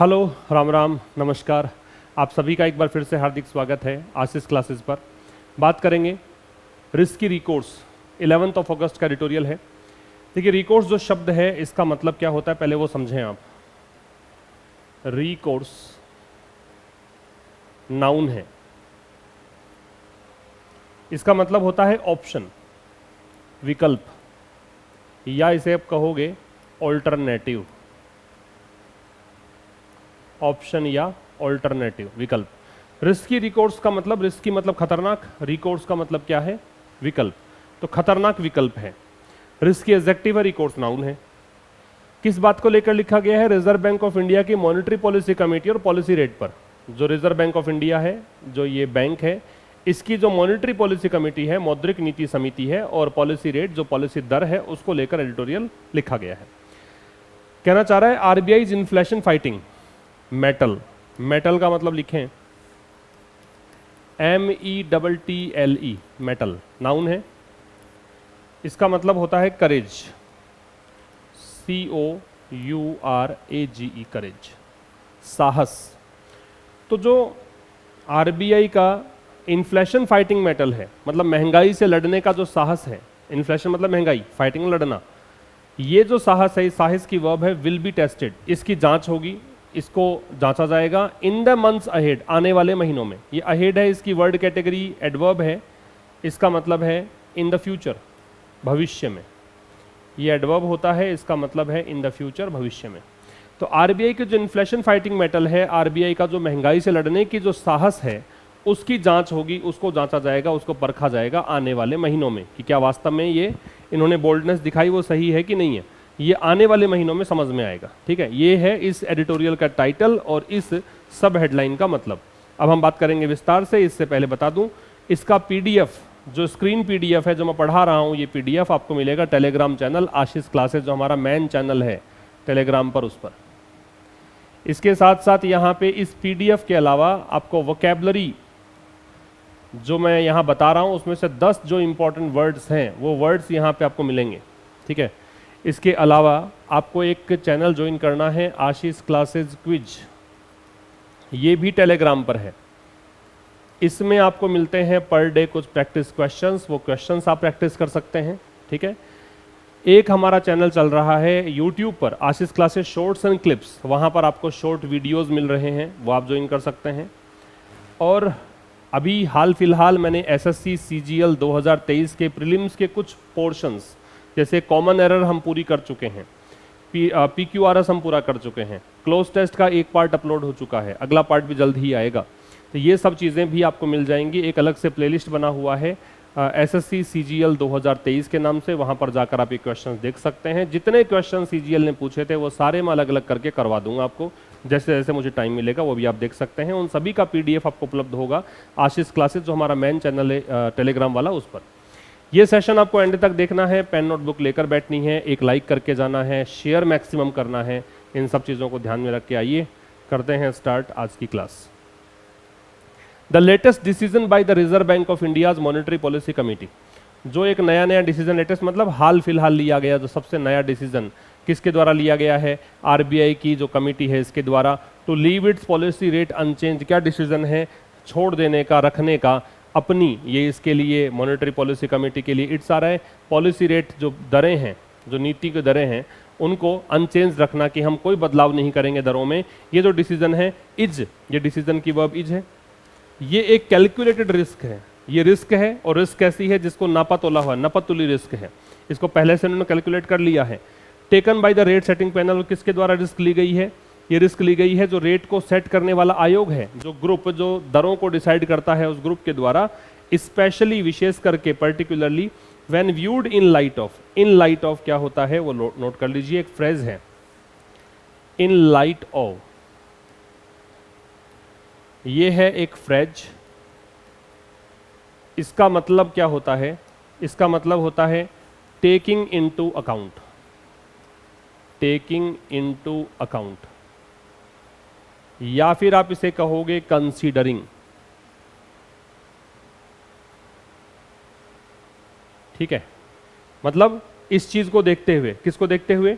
Hello, Ram Ram, नमस्कार। आप सभी का एक बार फिर से हार्दिक स्वागत है आशीष क्लासेस पर। बात करेंगे रिस्की रिकोर्स। 11 अगस्त का एडिटोरियल है। देखिए, रिकोर्स जो शब्द है इसका मतलब क्या होता है पहले वो समझें आप। रिकोर्स नाउन है, इसका मतलब होता है ऑप्शन, विकल्प, या इसे आप कहोगे ऑल्टरनेटिव। ऑप्शन या ऑल्टरनेटिव, विकल्प। रिस्की रिकोर्स का मतलब, रिस्की मतलब खतरनाक, रिकोर्स का मतलब क्या है? विकल्प। तो खतरनाक विकल्प है। रिस्की एडजेक्टिव है, रिकोर्स नाउन है। किस बात को लेकर लिखा गया है? रिजर्व बैंक ऑफ इंडिया की मॉनेटरी पॉलिसी कमेटी और पॉलिसी रेट पर। जो रिजर्व बैंक ऑफ इंडिया है, जो ये बैंक है, इसकी जो मॉनेटरी पॉलिसी कमेटी है, मौद्रिक नीति समिति है, और पॉलिसी रेट जो पॉलिसी दर है, उसको लेकर एडिटोरियल लिखा गया है। कहना चाह रहा है RBI is inflation fighting metal. Metal का मतलब लिखें METTLE, मेटल नाउन है। इसका मतलब होता है करेज, COURAGE, करेज, साहस। तो जो आरबीआई का इन्फ्लेशन फाइटिंग मेटल है, मतलब महंगाई से लड़ने का जो साहस है, इन्फ्लेशन मतलब महंगाई, फाइटिंग लड़ना, ये जो साहस है, साहस की वर्ब है विल बी टेस्टेड, इसकी जांच होगी, इसको जांचा जाएगा इन द मंथ्स अहेड, आने वाले महीनों में। ये अहेड है, इसकी वर्ड कैटेगरी एडवर्ब है, इसका मतलब है इन द फ्यूचर, भविष्य में। ये एडवर्ब होता है, इसका मतलब है इन द फ्यूचर, भविष्य में। तो आरबीआई की जो इन्फ्लेशन फाइटिंग मेटल है, आरबीआई का जो महंगाई से लड़ने की जो साहस है, उसकी जांच होगी, उसको जांचा जाएगा, उसको परखा जाएगा आने वाले महीनों में कि क्या वास्तव में ये इन्होंने बोल्डनेस दिखाई वो सही है कि नहीं है। ये आने वाले महीनों में समझ में आएगा। ठीक है, ये है इस एडिटोरियल का टाइटल और इस सब हेडलाइन का मतलब। अब हम बात करेंगे विस्तार से। इससे पहले बता दूं, इसका पीडीएफ, जो स्क्रीन पीडीएफ है जो मैं पढ़ा रहा हूं, ये पीडीएफ आपको मिलेगा टेलीग्राम चैनल आशीष क्लासेस, जो हमारा मेन चैनल है टेलीग्राम पर, उस पर। इसके साथ साथ यहाँ पे इस पीडीएफ के अलावा आपको वोकैबुलरी जो मैं यहाँ बता रहा हूँ, उसमें से 10 जो इंपॉर्टेंट वर्ड्स हैं, वो वर्ड्स यहाँ पे आपको मिलेंगे। ठीक है, इसके अलावा आपको एक चैनल ज्वाइन करना है, आशीष क्लासेस क्विज, ये भी टेलीग्राम पर है। इसमें आपको मिलते हैं पर डे कुछ प्रैक्टिस क्वेश्चंस, वो क्वेश्चंस आप प्रैक्टिस कर सकते हैं। ठीक है, एक हमारा चैनल चल रहा है यूट्यूब पर, आशीष क्लासेस शॉर्ट्स एंड क्लिप्स, वहाँ पर आपको शॉर्ट वीडियोस मिल रहे हैं, वो आप ज्वाइन कर सकते हैं। और अभी हाल फिलहाल मैंने एसएससी सीजीएल 2023 के प्रीलिम्स के कुछ पोर्शंस, जैसे कॉमन एरर हम पूरी कर चुके हैं, PQRS हम पूरा कर चुके हैं, क्लोज टेस्ट का एक पार्ट अपलोड हो चुका है, अगला पार्ट भी जल्द ही आएगा। तो ये सब चीज़ें भी आपको मिल जाएंगी। एक अलग से प्लेलिस्ट बना हुआ है SSC CGL 2023 के नाम से, वहाँ पर जाकर आप ये क्वेश्चन देख सकते हैं। जितने क्वेश्चन CGL ने पूछे थे वो सारे मैं अलग अलग करके करवा दूंगा आपको, जैसे जैसे मुझे टाइम मिलेगा वो भी आप देख सकते हैं। उन सभी का PDF आपको उपलब्ध होगा आशीष क्लासेस, जो हमारा मेन चैनल है टेलीग्राम वाला, उस पर। ये सेशन आपको एंड तक देखना है, पेन नोटबुक लेकर बैठनी है, एक लाइक करके जाना है, शेयर मैक्सिमम करना है। इन सब चीज़ों को ध्यान में रख के आइए, करते हैं स्टार्ट आज की class. The latest decision by the reserve bank of India's monetary policy committee. जो एक नया डिसीजन, लेटेस्ट मतलब हाल फिलहाल लिया गया, जो सबसे नया डिसीजन किसके द्वारा लिया गया है? आरबीआई की जो कमेटी है इसके द्वारा। To leave its policy rate unchange, क्या डिसीजन है? छोड़ देने का, रखने का अपनी, ये इसके लिए मॉनेटरी पॉलिसी कमेटी के लिए इट्स आ रहा है। पॉलिसी रेट जो दरें हैं, जो नीति की दरें हैं, उनको अनचेंज रखना, कि हम कोई बदलाव नहीं करेंगे दरों में। ये जो डिसीजन है, इज, ये डिसीजन की वर्ब इज है। ये एक कैलकुलेटेड रिस्क है, ये रिस्क है, और रिस्क ऐसी है जिसको नापा तोला हुआ, नपतुली रिस्क है, इसको पहले से उन्होंने कैलकुलेट कर लिया है। Taken by the rate setting panel, किसके द्वारा रिस्क ली गई है? ये रिस्क ली गई है जो रेट को सेट करने वाला आयोग है, जो ग्रुप जो दरों को डिसाइड करता है, उस ग्रुप के द्वारा, स्पेशली, विशेष करके, particularly, when viewed in light of. In light of क्या होता है वो नोट कर लीजिए, एक फ्रेज है, इन लाइट ऑफ, ये है एक फ्रेज। इसका मतलब क्या होता है? इसका मतलब होता है taking into account, taking into account, या फिर आप इसे कहोगे कंसीडरिंग। ठीक है, मतलब इस चीज को देखते हुए, किसको देखते हुए?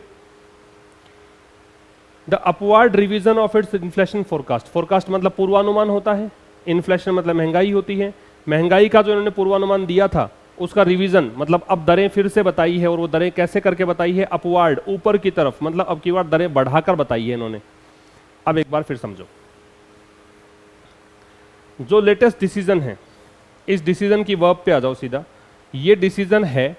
The upward revision of its inflation forecast, forecast मतलब पूर्वानुमान होता है, इन्फ्लेशन मतलब महंगाई होती है, महंगाई का जो इन्होंने पूर्वानुमान दिया था उसका रिवीजन मतलब अब दरें फिर से बताई है, और वो दरें कैसे करके बताई है, अपवर्ड ऊपर की तरफ, मतलब अब की बार दरें बढ़ाकर बताई है इन्होंने। अब एक बार फिर समझो, जो लेटेस्ट डिसीजन है, इस डिसीजन की वर्ब पे आ जाओ सीधा। ये डिसीजन है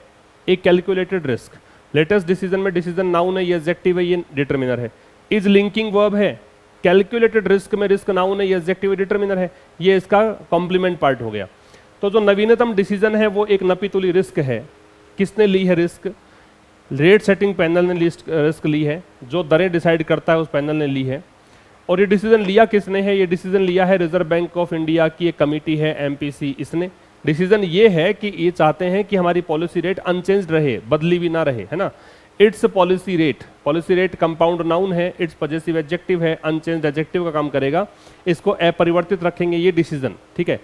एक कैलकुलेटेड रिस्क, लेटेस्ट डिसीजन में डिसीजन नाउन है, ये एडजेक्टिव है, ये डिटरमिनर है, इज लिंकिंग वर्ब है, कैलकुलेटेड रिस्क में रिस्क नाउन है, ये एडजेक्टिव है, डिटरमिनर है, ये इसका कॉम्प्लीमेंट पार्ट हो गया। तो जो नवीनतम डिसीजन है वो एक नपीतुली रिस्क है। किसने ली है रिस्क? रेट सेटिंग पैनल ने रिस्क ली है, जो दरें डिसाइड करता है उस पैनल ने ली है। और ये डिसीजन लिया किसने है? ये डिसीजन लिया है रिजर्व बैंक ऑफ इंडिया की एक कमेटी है एमपीसी, इसने डिसीजन ये है कि ये चाहते हैं कि हमारी पॉलिसी रेट अनचेंज्ड रहे, बदली भी ना रहे, है ना। It's policy rate compound noun है, इट्स पजेसिव एडजेक्टिव है, अनचेंज्ड एडजेक्टिव का काम करेगा, इसको अपरिवर्तित रखेंगे ये डिसीजन, ठीक है।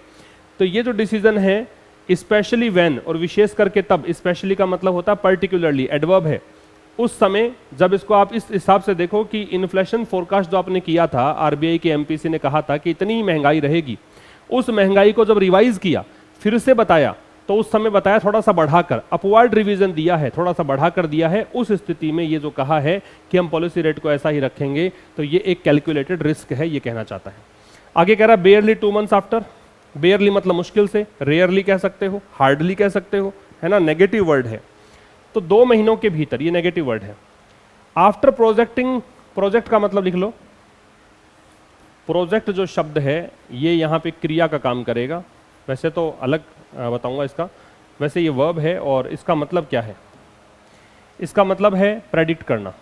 तो ये जो डिसीजन है स्पेशली व्हेन, और विशेष करके तब, स्पेशली का मतलब होता है पर्टिकुलरली, एडवर्ब है, उस समय जब इसको आप इस हिसाब से देखो कि इन्फ्लेशन फोरकास्ट जो आपने किया था, आरबीआई के एमपीसी ने कहा था कि इतनी ही महंगाई रहेगी, उस महंगाई को जब रिवाइज किया, फिर से बताया, तो उस समय बताया थोड़ा सा बढ़ाकर, अपवर्ड रिवीजन दिया है, थोड़ा सा बढ़ाकर दिया है, उस स्थिति में ये जो कहा है कि हम पॉलिसी रेट को ऐसा ही रखेंगे, तो ये एक कैलकुलेटेड रिस्क है, ये कहना चाहता है। आगे कह रहा है बेयरली 2 months आफ्टर, बेयरली मतलब मुश्किल से, रेयरली कह सकते हो, हार्डली कह सकते हो, है ना, नेगेटिव वर्ड है, तो 2 महीनों के भीतर, ये नेगेटिव वर्ड है। आफ्टर प्रोजेक्टिंग, प्रोजेक्ट का मतलब लिख लो, प्रोजेक्ट जो शब्द है ये यहाँ पे क्रिया का काम करेगा, वैसे तो अलग बताऊंगा इसका, वैसे ये वर्ब है, और इसका मतलब क्या है? इसका मतलब है प्रेडिक्ट करना,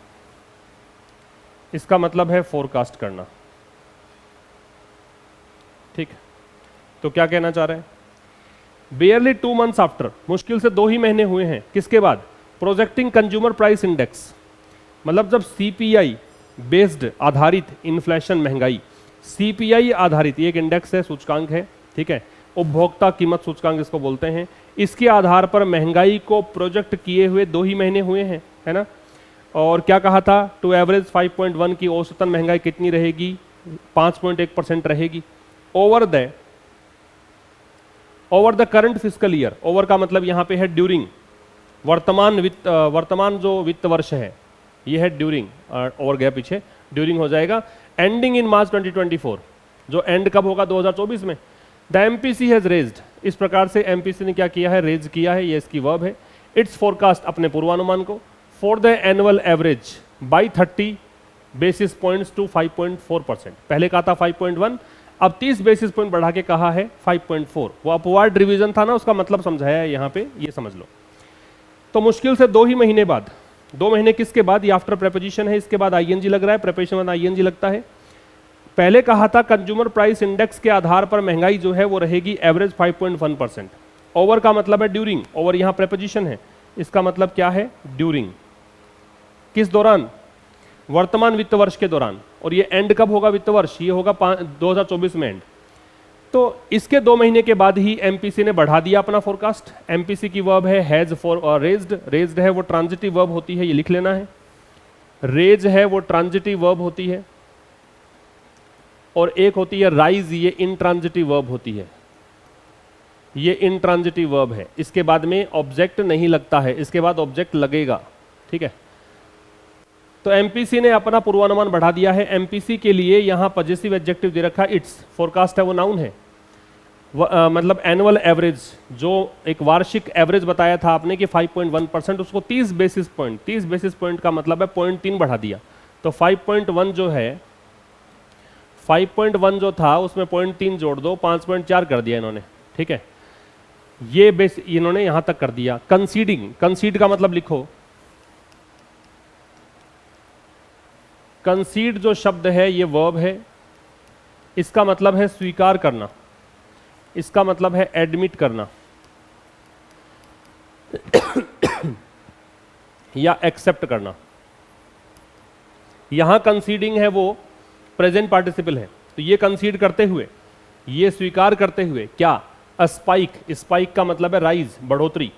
इसका मतलब है फोरकास्ट करना, ठीक। तो क्या कहना चाह रहे हैं? बेयरली 2 months आफ्टर, मुश्किल से 2 ही महीने हुए हैं, किसके बाद? प्रोजेक्टिंग कंज्यूमर प्राइस इंडेक्स, मतलब जब सीपीआई बेस्ड आधारित इन्फ्लेशन, महंगाई सीपीआई आधारित, ये एक इंडेक्स है, सूचकांक है, ठीक है, उपभोक्ता कीमत सूचकांक इसको बोलते हैं, इसके आधार पर महंगाई को प्रोजेक्ट किए हुए 2 ही महीने हुए हैं, है ना। और क्या कहा था? टू एवरेज 5.1 की औसतन महंगाई कितनी रहेगी? 5.1% रहेगी। Over the current fiscal year, over का मतलब यहाँ पे है ड्यूरिंग, वर्तमान जो वित्त वर्ष है ये है ड्यूरिंग, ओवर गया पीछे, ड्यूरिंग हो जाएगा, एंडिंग इन मार्च 2024, जो एंड कब होगा? 2024 में। द एमपीसी हैज रेज्ड, इस प्रकार से एमपीसी ने क्या किया है? रेज किया है, ये इसकी वर्ब है। इट्स फोरकास्ट, अपने पूर्वानुमान को, for the annual average by 30 basis points to 5.4%, पहले कहा था 5.1, अब 30 बेसिस पॉइंट बढ़ा के कहा है 5.4, वो अपवर्ड रिवीजन था ना, उसका मतलब समझाया है यहाँ पे, ये समझ लो। तो मुश्किल से 2 ही महीने बाद, 2 महीने किसके बाद? ये आफ्टर प्रेपोजिशन है, इसके बाद आईएनजी लग रहा है, प्रेपोजिशन बाद आईएनजी लगता है। पहले कहा था कंज्यूमर प्राइस इंडेक्स के आधार पर महंगाई जो है वो रहेगी एवरेज 5.1%। ओवर का मतलब है ड्यूरिंग, ओवर यहाँ प्रेपोजिशन है, इसका मतलब क्या है? ड्यूरिंग। किस दौरान? वर्तमान वित्त वर्ष के दौरान। और ये एंड कब होगा वित्त वर्ष? ये होगा 2024 में एंड। तो इसके 2 महीने के बाद ही एमपीसी ने बढ़ा दिया अपना फोरकास्ट। एमपीसी की वर्ब है हैज फॉर रेज्ड, रेज्ड है वो ट्रांजिटिव वर्ब होती है, ये लिख लेना है, रेज है वो ट्रांजिटिव वर्ब होती है, और एक होती है राइज, ये इंट्रांजिटिव वर्ब होती है, ये इंट्रांजिटिव वर्ब है। इसके बाद में ऑब्जेक्ट नहीं लगता है, इसके बाद ऑब्जेक्ट लगेगा, ठीक है। तो एमपीसी ने अपना पूर्वानुमान बढ़ा दिया है। एमपीसी के लिए यहां पजेसिव एडजेक्टिव दे रखा है इट्स, फोरकास्ट है वो नाउन है, मतलब एनुअल एवरेज, जो एक वार्षिक एवरेज बताया था आपने कि 5.1%, उसको 30 बेसिस पॉइंट, 30 बेसिस पॉइंट का मतलब है 0.3 बढ़ा दिया। तो 5.1 जो है, 5.1 जो था उसमें 0.3 जोड़ दो, 5.4 कर दिया इन्होंने, ठीक है। ये बेस इन्होंने यहां तक कर दिया। कंसीडिंग, कंसीड का मतलब लिखो, कंसीड जो शब्द है ये वर्ब है, इसका मतलब है स्वीकार करना, इसका मतलब है एडमिट करना या एक्सेप्ट करना। यहां कंसीडिंग है वो प्रेजेंट पार्टिसिपल है, तो ये कंसीड करते हुए, ये स्वीकार करते हुए, क्या? स्पाइक, स्पाइक का मतलब है राइज, बढ़ोतरी।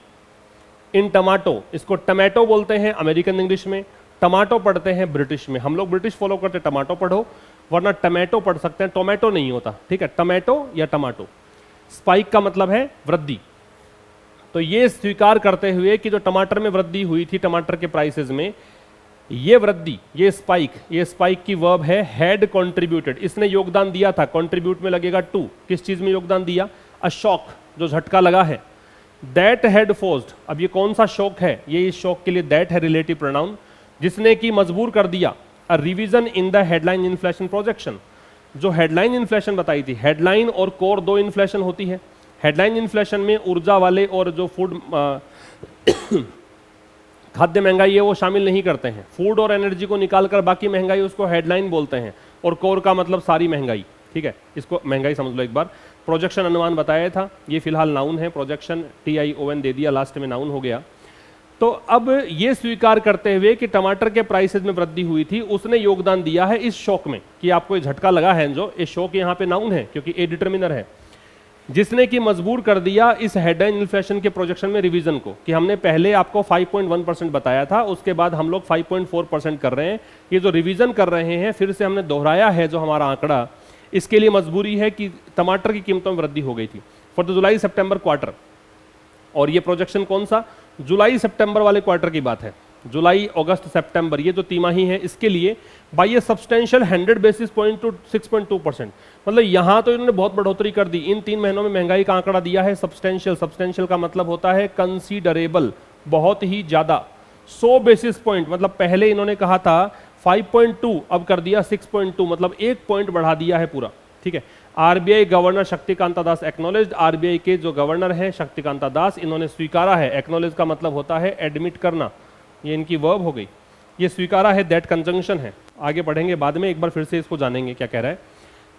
इन टमाटो, इसको टमाटो बोलते हैं अमेरिकन इंग्लिश में, टमाटो पढ़ते हैं ब्रिटिश में, हम लोग ब्रिटिश फॉलो करते हैं टमाटो पढ़ो, वरना टमाटो पढ़ सकते हैं, टोमेटो नहीं होता, ठीक है, टमाटो या टमाटो। स्पाइक का मतलब है वृद्धि। तो ये स्वीकार करते हुए कि जो टमाटर में वृद्धि हुई थी, टमाटर के प्राइसेस में, ये वृद्धि, ये स्पाइक की वर्ब है हैड कंट्रीब्यूटेड, इसने योगदान दिया था, कंट्रीब्यूट में लगेगा टू, किस चीज में योगदान दिया, अ शॉक, जो झटका लगा है, दैट हैड फोर्स्ड, अब ये कौन सा शॉक है, ये इस शॉक के लिए दैट है रिलेटिव प्रोनाउन, जिसने कि मजबूर कर दिया अ revision in the headline inflation projection, जो हेडलाइन इन्फ्लेशन बताई थी, हेडलाइन और कोर दो इन्फ्लेशन होती है। हेडलाइन इन्फ्लेशन में ऊर्जा वाले और जो फूड खाद्य महंगाई है वो शामिल नहीं करते हैं, फूड और एनर्जी को निकालकर बाकी महंगाई उसको हेडलाइन बोलते हैं, और कोर का मतलब सारी महंगाई, ठीक है, इसको महंगाई समझ लो एक बार। प्रोजेक्शन अनुमान बताया था, ये फिलहाल नाउन है, प्रोजेक्शन TION दे दिया, लास्ट में नाउन हो गया। तो अब ये स्वीकार करते हुए कि टमाटर के प्राइसेस में वृद्धि हुई थी, उसने योगदान दिया है इस शॉक में, कि आपको ये झटका लगा है, जो ये शॉक यहाँ पे नाउन है क्योंकि ए डिटर्मिनर है, जिसने कि मजबूर कर दिया इस हेडलाइन इन्फ्लेशन के प्रोजेक्शन में रिवीजन को, कि हमने पहले आपको 5.1% बताया था, उसके बाद हम लोग 5.4% कर रहे हैं, ये जो रिवीजन कर रहे हैं फिर से हमने दोहराया है जो हमारा आंकड़ा, इसके लिए मजबूरी है कि टमाटर की कीमतों में वृद्धि हो गई थी for the July September quarter. और ये प्रोजेक्शन कौन सा, जुलाई सितंबर वाले क्वार्टर की बात है, जुलाई अगस्त सितंबर, ये जो तिमाही है इसके लिए by A substantial 100 basis point two 6.2%, मतलब यहाँ तो इन्होंने बहुत बढ़ोतरी कर दी, इन 3 महीनों में महंगाई का आंकड़ा दिया है सब्सटेंशियल, सब्सटेंशियल का मतलब होता है कंसीडरेबल, बहुत ही ज्यादा, 100 बेसिस पॉइंट, मतलब पहले इन्होंने कहा था 5.2, अब कर दिया 6.2, मतलब 1 पॉइंट बढ़ा दिया है पूरा, ठीक है। आरबीआई गवर्नर शक्तिकांता दास एक्नॉलेज्ड, आरबीआई के जो गवर्नर हैं शक्तिकांता दास, इन्होंने स्वीकारा है, एक्नॉलेज का मतलब होता है एडमिट करना, ये इनकी वर्ब हो गई, ये स्वीकारा है, दैट कंजंक्शन है, आगे पढ़ेंगे बाद में, एक बार फिर से इसको जानेंगे क्या कह रहा है।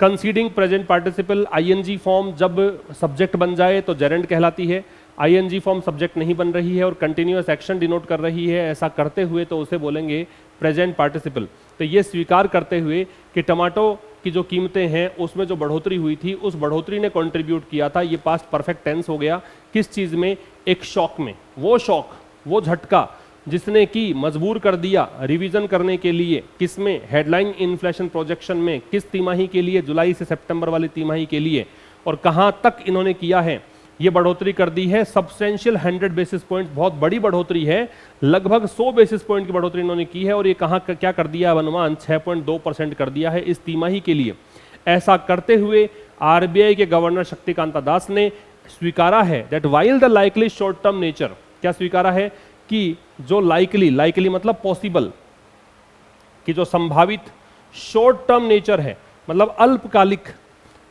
Considering present participle, ing form जब सब्जेक्ट बन जाए तो जेरेंड कहलाती है, आईएनजी फॉर्म सब्जेक्ट नहीं बन रही है और कंटिन्यूअस एक्शन डिनोट कर रही है, ऐसा करते हुए तो उसे बोलेंगे प्रेजेंट पार्टिसिपल। तो ये स्वीकार करते हुए कि टमाटो की जो कीमतें हैं उसमें जो बढ़ोतरी हुई थी, उस बढ़ोतरी ने कंट्रीब्यूट किया था, ये पास्ट परफेक्ट टेंस हो गया, किस चीज में, एक शॉक में, वो शॉक, वो झटका जिसने कि मजबूर कर दिया रिवीजन करने के लिए, किसमें, हेडलाइन इन्फ्लेशन प्रोजेक्शन में, किस तिमाही के लिए, जुलाई से सितंबर वाली तिमाही के लिए, और कहां तक इन्होंने किया है, ये बढ़ोतरी कर दी है सब्सटेंशियल 100 बेसिस पॉइंट, बहुत बड़ी बढ़ोतरी है, लगभग 100 बेसिस पॉइंट की बढ़ोतरी इन्होंने की है, और ये कहां क्या कर दिया, अनुमान 6.2% कर दिया है इस तिमाही के लिए। ऐसा करते हुए आरबीआई के गवर्नर शक्तिकांता दास ने स्वीकारा है that while the likely short term nature, क्या स्वीकारा है कि जो लाइकली मतलब पॉसिबल, कि जो संभावित शॉर्ट टर्म नेचर है, मतलब अल्पकालिक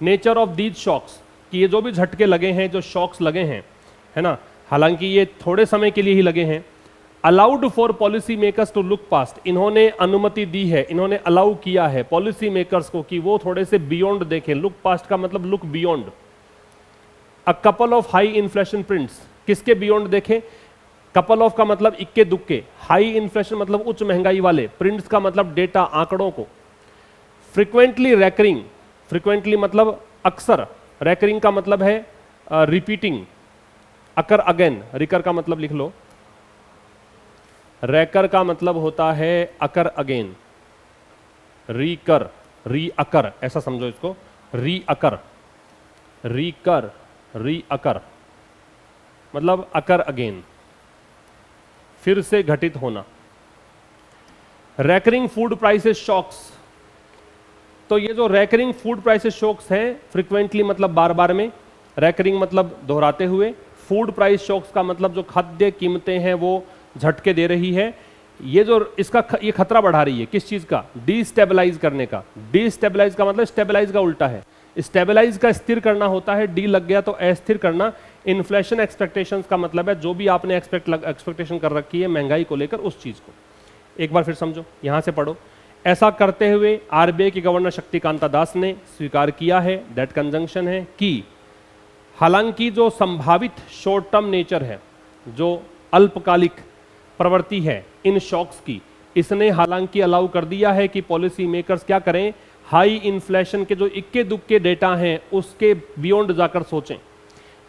नेचर ऑफ दीज शॉक्स, कि ये जो भी झटके लगे हैं, जो शॉक्स लगे हैं, है ना, हालांकि ये थोड़े समय के लिए ही लगे हैं, allowed for policy makers to look past, इन्होंने अनुमति दी है, इन्होंने अलाउ किया है पॉलिसी मेकर्स को कि वो थोड़े से बियॉन्ड देखें, लुक पास्ट का मतलब look beyond, a couple of high inflation prints, किसके बियॉन्ड देखें, कपल ऑफ का मतलब इक्के दुक्के, हाई इन्फ्लेशन मतलब उच्च महंगाई वाले, प्रिंट्स का मतलब डेटा, आंकड़ों को, फ्रीक्वेंटली रैकरिंग, फ्रीक्वेंटली मतलब अक्सर, रैकरिंग का मतलब है रिपीटिंग, अकर अगेन, रिकर का मतलब लिख लो, रैकर का मतलब होता है अकर अगेन, रीकर, री अकर, ऐसा समझो इसको, री अकर, रीकर, री अकर मतलब अकर अगेन, फिर से घटित होना। रैकरिंग फूड प्राइसेस शॉक्स, तो ये जो रैकरिंग फूड प्राइसेस शॉक्स हैं, फ्रीक्वेंटली मतलब बार बार में, रैकरिंग मतलब दोहराते हुए, फूड प्राइस शॉक्स का मतलब जो खाद्य कीमतें हैं वो झटके दे रही है, ये जो इसका ये खतरा बढ़ा रही है, किस चीज का, डीस्टेबलाइज करने का। डीस्टेबलाइज का मतलब स्टेबलाइज का उल्टा है, स्टेबलाइज का स्थिर करना होता है, डी लग गया तो अस्थिर करना। इन्फ्लेशन एक्सपेक्टेशंस का मतलब है जो भी आपने एक्सपेक्टेशन कर रखी है महंगाई को लेकर, उस चीज को। एक बार फिर समझो, यहां से पढ़ो। ऐसा करते हुए आरबीआई के गवर्नर शक्तिकांता दास ने स्वीकार किया है, दैट कंजंक्शन है, कि हालांकि जो संभावित शॉर्ट टर्म नेचर है, जो अल्पकालिक प्रवृत्ति है इन शॉक्स की, इसने हालांकि अलाउ कर दिया है कि पॉलिसी मेकर्स क्या करें, हाई इन्फ्लेशन के जो इक्के दुक्के डेटा हैं उसके बियॉन्ड जाकर सोचें।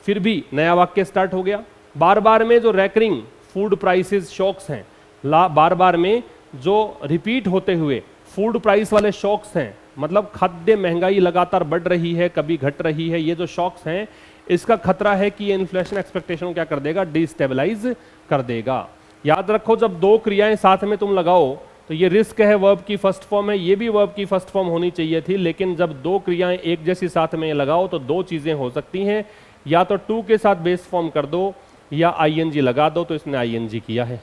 फिर भी नया वाक्य स्टार्ट हो गया, बार बार में जो रैकरिंग फूड प्राइसेस शॉक्स हैं, बार बार में जो रिपीट होते हुए फूड प्राइस वाले शॉक्स हैं, मतलब खाद्य महंगाई लगातार बढ़ रही है, कभी घट रही है, ये जो शॉक्स हैं इसका खतरा है कि ये इन्फ्लेशन एक्सपेक्टेशन को क्या कर देगा, डिस्टेबलाइज कर देगा। याद रखो जब दो क्रियाएं साथ में तुम लगाओ तो ये रिस्क है, वर्ब की फर्स्ट फॉर्म है, ये भी वर्ब की फर्स्ट फॉर्म होनी चाहिए थी, लेकिन जब दो क्रियाएं एक जैसी साथ में लगाओ तो दो चीजें हो सकती हैं, या तो टू के साथ बेस फॉर्म कर दो या आईएनजी लगा दो, तो इसने आईएनजी किया है।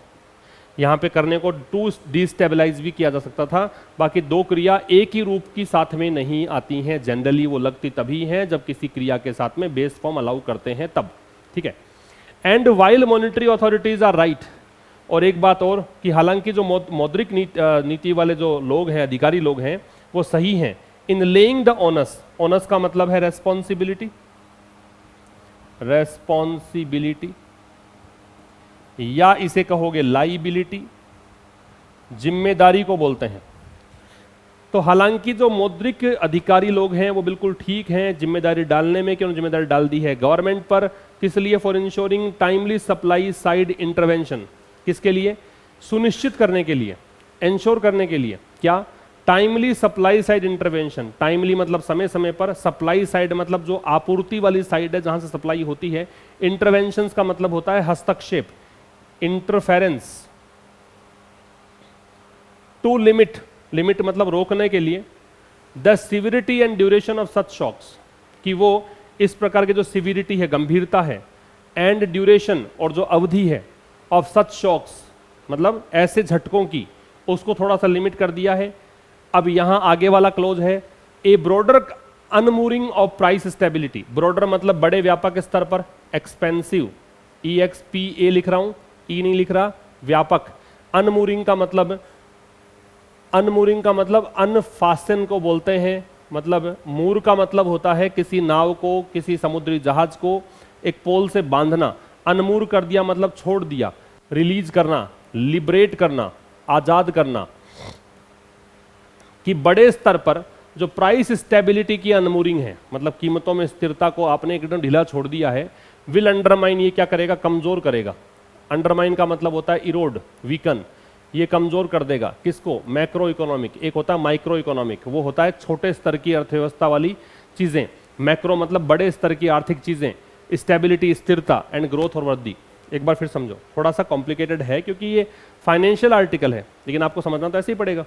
यहाँ पे करने को टू डिस्टेबलाइज भी किया जा सकता था। बाकी दो क्रिया एक ही रूप की साथ में नहीं आती हैं, जनरली वो लगती तभी हैं जब किसी क्रिया के साथ में बेस फॉर्म अलाउ करते हैं तब, ठीक है। And while monetary authorities are right, और एक बात और कि हालांकि जो मौद्रिक नीति वाले जो लोग हैं, अधिकारी लोग हैं, वो सही हैं इन लेइंग द ओनस, ओनस का मतलब है रेस्पॉन्सिबिलिटी, रेस्पॉन्सिबिलिटी या इसे कहोगे लाइबिलिटी, जिम्मेदारी को बोलते हैं। तो हालांकि जो मौद्रिक अधिकारी लोग हैं वो बिल्कुल ठीक हैं जिम्मेदारी डालने में, क्यों जिम्मेदारी डाल दी है गवर्नमेंट पर, किस लिए, for ensuring timely supply side intervention, किसके लिए, सुनिश्चित करने के लिए, इंश्योर करने के लिए, क्या, timely supply side intervention. Timely मतलब समय समय पर, सप्लाई साइड मतलब जो आपूर्ति वाली साइड है जहां से सप्लाई होती है, इंटरवेंशन का मतलब होता है हस्तक्षेप, इंटरफेरेंस। टू लिमिट, लिमिट मतलब रोकने के लिए, the severity and duration of such shocks, कि वो इस प्रकार की जो सिविरिटी है, गंभीरता है, एंड ड्यूरेशन और जो अवधि है, ऑफ सच शॉक्स मतलब ऐसे झटकों की, उसको थोड़ा सा लिमिट कर दिया है। अब यहां आगे वाला क्लोज है, a broader unmooring of price stability, broader मतलब बड़े व्यापक स्तर पर, एक्सपेंसिव, EXPA लिख रहा हूं, ई नहीं लिख रहा, व्यापक। अनमूरिंग का मतलब, अनमूरिंग का मतलब अनफास्टन को बोलते हैं, मतलब मूर का मतलब होता है किसी नाव को, किसी समुद्री जहाज को एक पोल से बांधना, अनमूर कर दिया मतलब छोड़ दिया, रिलीज करना, लिबरेट करना, आजाद करना। कि बड़े स्तर पर जो प्राइस स्टेबिलिटी की अनमूरिंग है, मतलब कीमतों में स्थिरता को आपने एकदम ढीला छोड़ दिया है, विल अंडरमाइन, ये क्या करेगा, कमजोर करेगा। अंडरमाइन का मतलब होता है इरोड, वीकन, ये कमजोर कर देगा किसको, मैक्रो इकोनॉमिक। एक होता है माइक्रो इकोनॉमिक, वो होता है छोटे स्तर की अर्थव्यवस्था वाली चीजें, मैक्रो मतलब बड़े स्तर की आर्थिक चीजें, स्टेबिलिटी स्थिरता, एंड ग्रोथ और वृद्धि। एक बार फिर समझो, थोड़ा सा कॉम्प्लिकेटेड है क्योंकि ये फाइनेंशियल आर्टिकल है, लेकिन आपको समझना तो ऐसे ही पड़ेगा।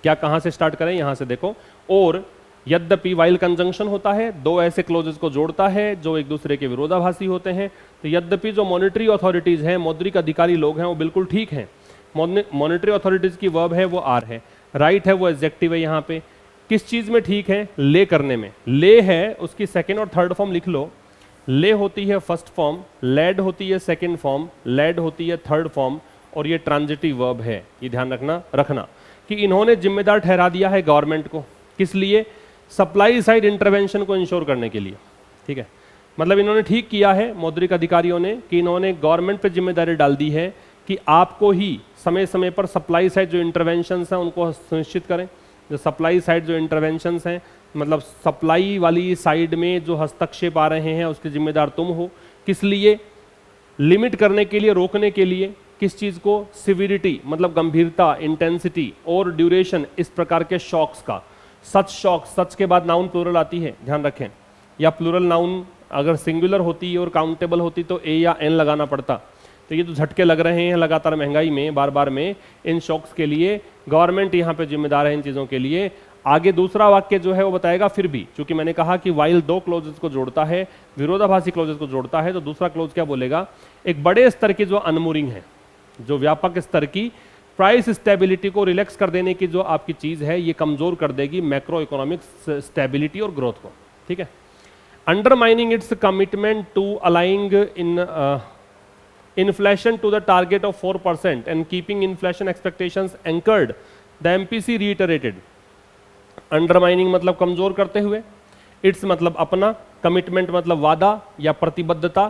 क्या, कहां से स्टार्ट करें, यहां से देखो। और यद्यपि वाइल कंजंक्शन होता है, दो ऐसे क्लोजेस को जोड़ता है जो एक दूसरे के विरोधाभासी होते हैं। तो यद्यपि जो मॉनिटरी अथॉरिटीज हैं, मौद्रिक अधिकारी लोग हैं, वो बिल्कुल ठीक हैं। मॉनिटरी अथॉरिटीज की वर्ब है वो आर है, राइट है वो एडजेक्टिव है। यहाँ पे किस चीज में ठीक है, ले करने में। ले है उसकी सेकेंड और थर्ड फॉर्म लिख लो, ले होती है फर्स्ट फॉर्म, लेड होती है सेकेंड फॉर्म, लेड होती है थर्ड फॉर्म, और ये ट्रांजिटिव वर्ब है। ये ध्यान रखना कि इन्होंने जिम्मेदार ठहरा दिया है गवर्नमेंट को, किस लिए, सप्लाई साइड इंटरवेंशन को इंश्योर करने के लिए, ठीक है। मतलब इन्होंने ठीक किया है मौद्रिक अधिकारियों ने कि इन्होंने गवर्नमेंट पर जिम्मेदारी डाल दी है कि आपको ही समय समय पर सप्लाई साइड जो इंटरवेंशंस हैं उनको सुनिश्चित करें। जो सप्लाई साइड जो इंटरवेंशंस हैं, मतलब सप्लाई वाली साइड में जो हस्तक्षेप आ रहे हैं उसके जिम्मेदार तुम हो। किस लिए, लिमिट करने के लिए, रोकने के लिए। किस चीज को, सिविरिटी मतलब गंभीरता, इंटेंसिटी, और ड्यूरेशन इस प्रकार के शॉक्स का। सच शॉक, सच के बाद नाउन प्लूरल आती है, ध्यान रखें, या प्लूरल नाउन अगर सिंगुलर होती और काउंटेबल होती तो ए या एन लगाना पड़ता। तो ये जो झटके लग रहे हैं लगातार महंगाई में, बार बार में, इन शॉक्स के लिए गवर्नमेंट यहाँ पे जिम्मेदार है इन चीज़ों के लिए। आगे दूसरा वाक्य जो है वो बताएगा फिर भी, क्योंकि मैंने कहा कि वाइल दो क्लोजेस को जोड़ता है, विरोधाभासी क्लोजेस को जोड़ता है, तो दूसरा क्लोज क्या बोलेगा, एक बड़े स्तर की जो अनमूरिंग है, जो व्यापक स्तर की प्राइस स्टेबिलिटी को रिलैक्स कर देने की जो आपकी चीज है, ये कमजोर कर देगी मैक्रो इकोनॉमिक स्टेबिलिटी और ग्रोथ को, ठीक है। Undermining its commitment to aligning in inflation to the target of 4% and keeping inflation expectations anchored, the MPC reiterated. Undermining मतलब कमजोर करते हुए, इट्स मतलब अपना, कमिटमेंट मतलब वादा या प्रतिबद्धता।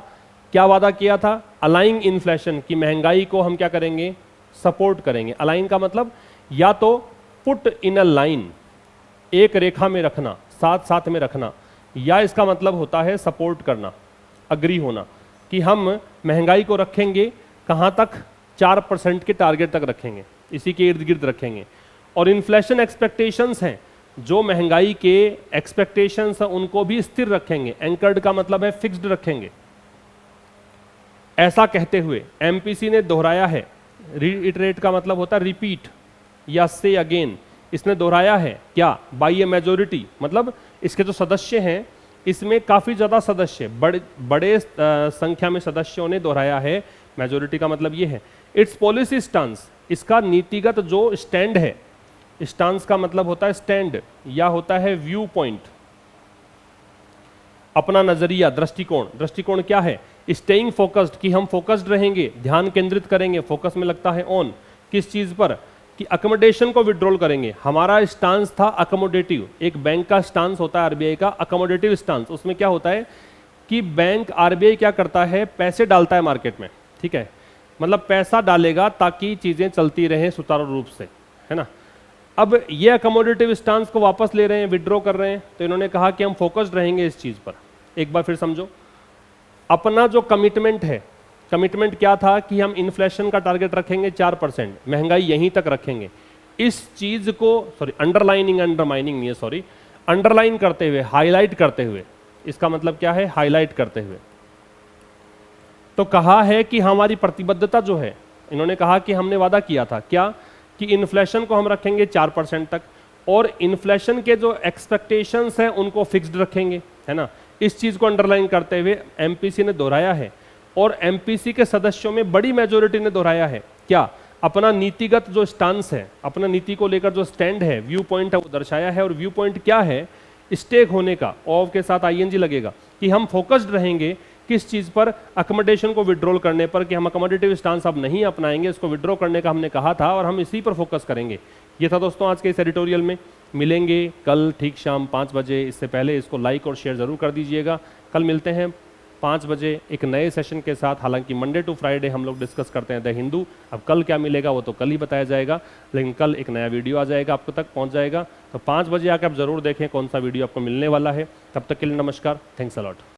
क्या वादा किया था, अलाइंग इन्फ्लेशन, की महंगाई को हम क्या करेंगे, सपोर्ट करेंगे। अलाइन का मतलब या तो पुट इन अ लाइन, एक रेखा में रखना, साथ साथ में रखना, या इसका मतलब होता है सपोर्ट करना, अग्री होना, कि हम महंगाई को रखेंगे कहाँ तक, 4% के टारगेट तक रखेंगे। इसी के इर्द गिर्द रखेंगे। और इन्फ्लेशन एक्सपेक्टेशंस हैं, जो महंगाई के एक्सपेक्टेशंस हैं उनको भी स्थिर रखेंगे। एंकर्ड का मतलब है फिक्स्ड रखेंगे। ऐसा कहते हुए एमपीसी ने दोहराया है, रीइटरेट का मतलब होता है रिपीट या से अगेन, इसने दोहराया है क्या, बाई ए मेजोरिटी, मतलब इसके जो सदस्य हैं इसमें काफी ज्यादा सदस्य, बड़े संख्या में सदस्यों ने दोहराया है। मेजोरिटी का मतलब ये है। इट्स पॉलिसी स्टांस, इसका नीतिगत जो स्टैंड है, स्टांस का मतलब होता है स्टैंड या होता है व्यू पॉइंट, अपना नजरिया, दृष्टिकोण। दृष्टिकोण क्या है, स्टेइंग फोकस्ड, कि हम फोकस्ड रहेंगे, ध्यान केंद्रित करेंगे। फोकस में लगता है ऑन, किस चीज पर, कि अकोमोडेशन को विड्रॉल करेंगे। हमारा स्टांस था अकोमोडेटिव। एक बैंक का स्टांस होता है आरबीआई का अकोमोडेटिव स्टांस। उसमें क्या होता है कि बैंक आरबीआई क्या करता है, पैसे डालता है मार्केट में, ठीक है, मतलब पैसा डालेगा ताकि चीजें चलती रहें सुचारू रूप से, है ना। अब ये अकोमोडेटिव स्टांस को वापस ले रहे हैं, विड्रॉ कर रहे हैं, तो इन्होंने कहा कि हम फोकस्ड रहेंगे इस चीज पर। एक बार फिर समझो, अपना जो कमिटमेंट है, कमिटमेंट क्या था कि हम इन्फ्लेशन का टारगेट रखेंगे 4%, महंगाई यहीं तक रखेंगे। इस चीज को, सॉरी अंडरलाइनिंग, अंडरमाइनिंग नहीं है, सॉरी, अंडरलाइन करते हुए, हाईलाइट करते हुए, इसका मतलब क्या है, हाईलाइट करते हुए। तो कहा है कि हमारी प्रतिबद्धता जो है, इन्होंने कहा कि हमने वादा किया था क्या, कि इन्फ्लेशन को हम रखेंगे 4% तक, और इन्फ्लेशन के जो एक्सपेक्टेशंस हैं उनको फिक्स्ड रखेंगे, है ना। इस चीज को अंडरलाइन करते हुए एमपीसी ने दोहराया है, और एमपीसी के सदस्यों में बड़ी मेजोरिटी ने दोहराया है क्या, अपना नीतिगत जो स्टांस है, अपना नीति को लेकर जो स्टैंड है, व्यू पॉइंट है, वो दर्शाया है। और व्यू पॉइंट क्या है, स्टेक होने का, ऑफ के साथ आईएनजी लगेगा, कि हम फोकस्ड रहेंगे किस चीज पर, अकोमोडेशन को विड्रॉल करने पर, कि हम अकोमोडेटिव स्टांस अब नहीं अपनाएंगे, इसको विड्रॉ करने का हमने कहा था और हम इसी पर फोकस करेंगे। ये था दोस्तों आज के इस एडिटोरियल में। मिलेंगे कल ठीक शाम 5 बजे। इससे पहले इसको लाइक और शेयर जरूर कर दीजिएगा। कल मिलते हैं 5 बजे एक नए सेशन के साथ। हालांकि मंडे टू फ्राइडे हम लोग डिस्कस करते हैं द हिंदू। अब कल क्या मिलेगा वो तो कल ही बताया जाएगा, लेकिन कल एक नया वीडियो आ जाएगा, आपको तक पहुंच जाएगा। तो 5 बजे आकर आप जरूर देखें कौन सा वीडियो आपको मिलने वाला है। तब तक के लिए नमस्कार, थैंक्स अ लॉट।